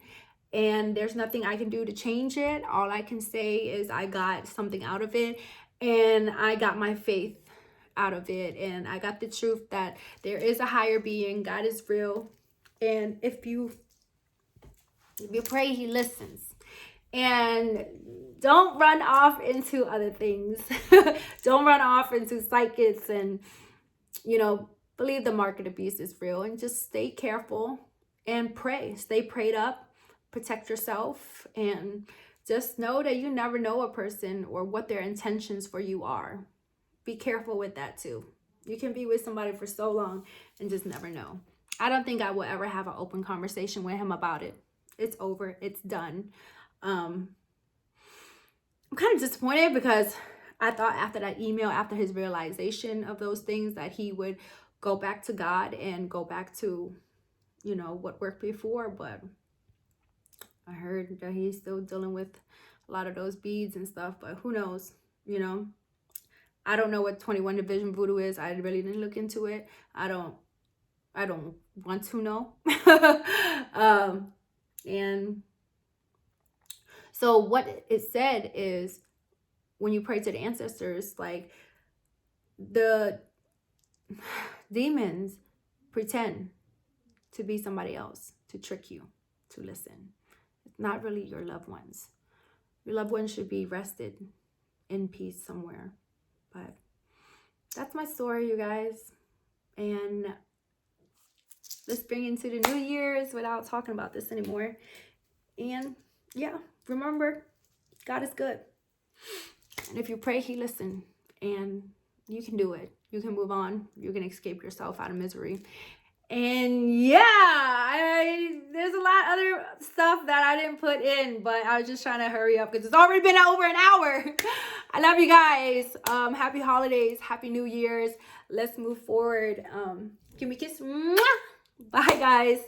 and there's nothing I can do to change it. All I can say is I got something out of it, and I got my faith out of it, and I got the truth that there is a higher being. God is real, and if you pray, he listens. And don't run off into other things. Don't run off into psychics and, believe the mark of the beast is real, and just stay careful and pray. Stay prayed up, protect yourself, and just know that you never know a person or what their intentions for you are. Be careful with that too. You can be with somebody for so long and just never know. I don't think I will ever have an open conversation with him about it. It's over. It's done. I'm kind of disappointed, because I thought after that email, after his realization of those things, that he would go back to God and go back to, what worked before. But I heard that he's still dealing with a lot of those beads and stuff, but who knows, I don't know what 21 division voodoo is. I really didn't look into it. I don't want to know. And so what it said is, when you pray to the ancestors, like, the demons pretend to be somebody else to trick you to listen. It's not really your loved ones. Your loved one should be rested in peace somewhere. But that's my story, you guys. And let's bring into the New Year's without talking about this anymore. And yeah, remember, God is good. And if you pray, he listens. And you can do it. You can move on. You can escape yourself out of misery. And yeah, there's a lot of other stuff that I didn't put in, but I was just trying to hurry up because it's already been over an hour. I love you guys. Happy holidays. Happy New Year's. Let's move forward. Give me a kiss. Mwah! Bye, guys.